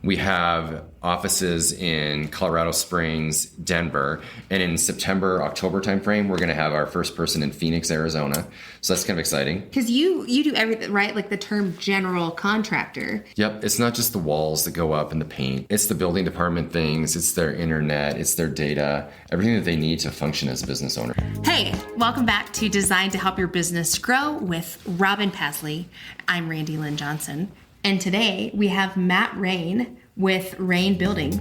We have offices in Colorado Springs, Denver, and in September, October timeframe, we're going to have our first person in Phoenix, Arizona. So that's kind of exciting. Because you do everything, right? Like the term general contractor. Yep. It's not just the walls that go up and the paint. It's the building department things. It's their internet. It's their data. Everything that they need to function as a business owner. Hey, welcome back to Design to Help Your Business Grow with Robin Pasley. I'm Randy Lynn Johnson. And today we have Matt Raine with Raine Building.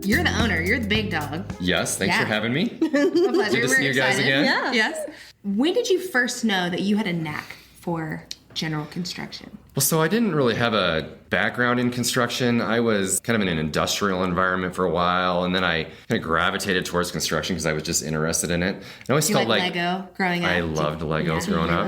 You're the owner. You're the big dog. Yes. Thanks for having me. A pleasure. Good to see you guys again. Yeah. Yes. When did you first know that you had a knack for general construction? Well, so I didn't really have a background in construction. I was kind of in an industrial environment for a while, and then I kind of gravitated towards construction because I was just interested in it. I always felt like Lego growing up. I loved Legos growing up.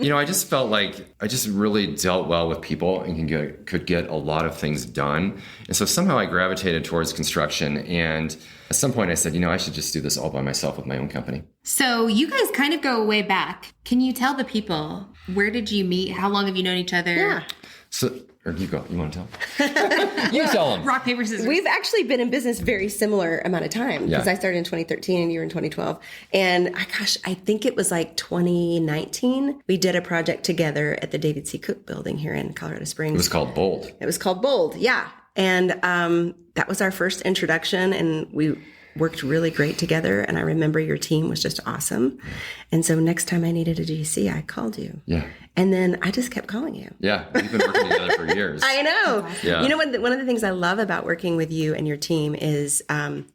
I just felt like I just really dealt well with people and could get a lot of things done. And so somehow I gravitated towards construction. And at some point I said, I should just do this all by myself with my own company. So you guys kind of go way back. Can you tell the people, where did you meet? How long have you known each other? Yeah. Or you go. You want to tell? You tell them. Rock, paper, scissors. We've actually been in business very similar amount of time because I started in 2013 and you were in 2012. And I think it was like 2019. We did a project together at the David C. Cook building here in Colorado Springs. It was called Bold. It was called Bold. Yeah. And that was our first introduction, and we worked really great together. And I remember your team was just awesome. And so next time I needed a GC, I called you. Yeah. And then I just kept calling you. Yeah. We've been working together for years. I know. Yeah. One of the things I love about working with you and your team is,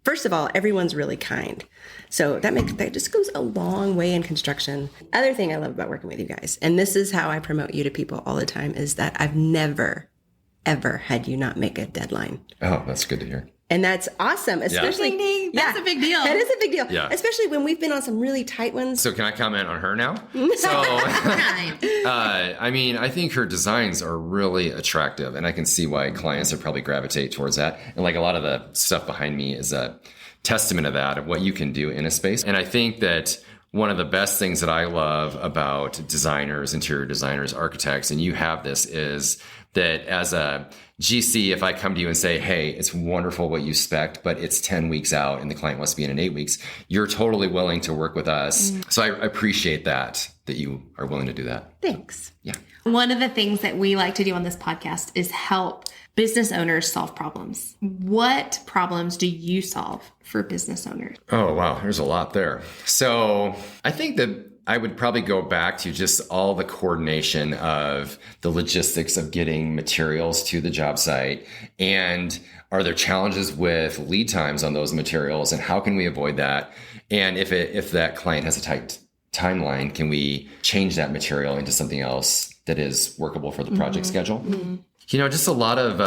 first of all, everyone's really kind. So that just goes a long way in construction. Other thing I love about working with you guys, and this is how I promote you to people all the time, is that I've never, ever had you not make a deadline. Oh, that's good to hear. And that's awesome, especially That's a big deal. That is a big deal, yeah. Especially when we've been on some really tight ones. So can I comment on her now? So, I think her designs are really attractive, and I can see why clients would probably gravitate towards that. And like a lot of the stuff behind me is a testament of that, of what you can do in a space. And I think that one of the best things that I love about designers, interior designers, architects, and you have this, is that as a GC, if I come to you and say, hey, it's wonderful what you spec'd, but it's 10 weeks out and the client wants to be in 8 weeks, you're totally willing to work with us. So I appreciate that you are willing to do that. Thanks. Yeah. One of the things that we like to do on this podcast is help business owners solve problems. What problems do you solve for business owners? Oh, wow. There's a lot there. So I think that I would probably go back to just all the coordination of the logistics of getting materials to the job site. And are there challenges with lead times on those materials, and how can we avoid that? And if that client has a tight timeline, can we change that material into something else that is workable for the project schedule? Mm-hmm. Just a lot of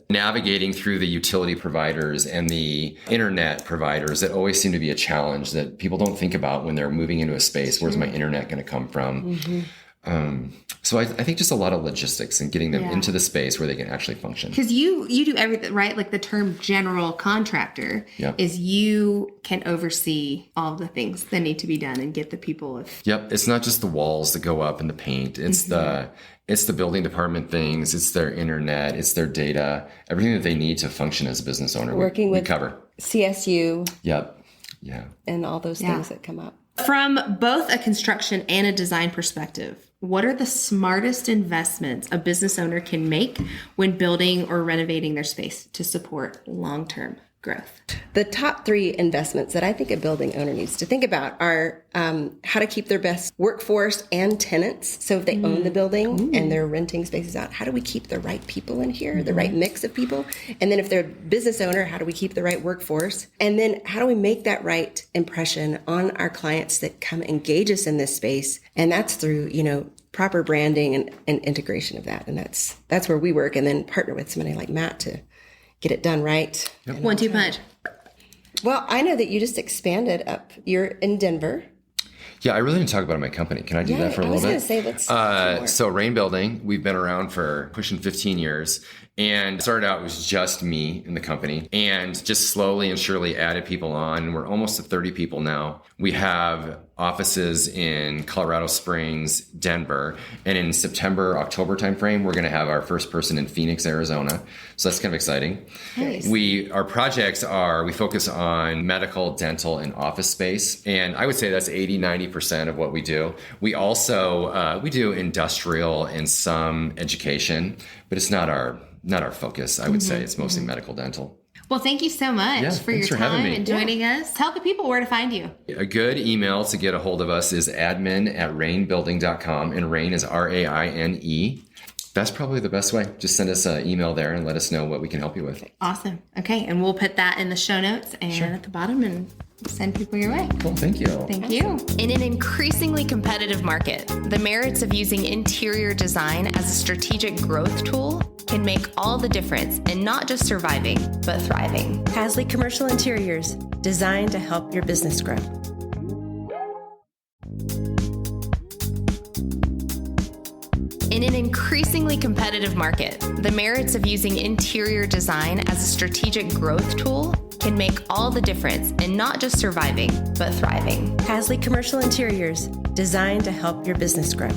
navigating through the utility providers and the internet providers that always seem to be a challenge that people don't think about when they're moving into a space. Where's my internet going to come from? Mm-hmm. So I think just a lot of logistics and getting them into the space where they can actually function. Because you do everything, right? Like the term general contractor is you can oversee all the things that need to be done and get the people. Yep. It's not just the walls that go up and the paint. It's it's the building department things. It's their internet. It's their data. Everything that they need to function as a business owner. Working with cover. CSU. Yep. Yeah. And all those things that come up. From both a construction and a design perspective, what are the smartest investments a business owner can make when building or renovating their space to support long-term growth? The top 3 investments that I think a building owner needs to think about are how to keep their best workforce and tenants. So if they own the building and they're renting spaces out, how do we keep the right people in here, the right mix of people? And then if they're a business owner, how do we keep the right workforce? And then how do we make that right impression on our clients that come engage us in this space? And that's through, proper branding and integration of that. And that's where we work, and then partner with somebody like Matt to get it done right. Yep. 1-2 punch. Well, I know that you just expanded up. You're in Denver. Yeah, I really didn't talk about my company. Can I do that for a little bit? I was going to say, let's so Raine Building, we've been around for pushing 15 years. And started out, it was just me in the company, and just slowly and surely added people on. We're almost at 30 people now. We have offices in Colorado Springs, Denver, and in September, October timeframe, we're going to have our first person in Phoenix, Arizona. So that's kind of exciting. Nice. Our projects we focus on medical, dental, and office space. And I would say that's 80-90% of what we do. We also, we do industrial and some education, but it's not our focus. I would say it's mostly medical, dental. Well, thank you so much for your time and joining us. Tell the people where to find you. A good email to get a hold of us is admin@rainebuilding.com, and Raine is RAINE. That's probably the best way. Just send us an email there and let us know what we can help you with. Awesome. Okay, and we'll put that in the show notes and at the bottom and send people your way. Cool, thank you. Thank you. In an increasingly competitive market, the merits of using interior design as a strategic growth tool can make all the difference in not just surviving, but thriving. Pasley Commercial Interiors, designed to help your business grow. In an increasingly competitive market, the merits of using interior design as a strategic growth tool can make all the difference in not just surviving, but thriving. Pasley Commercial Interiors, designed to help your business grow.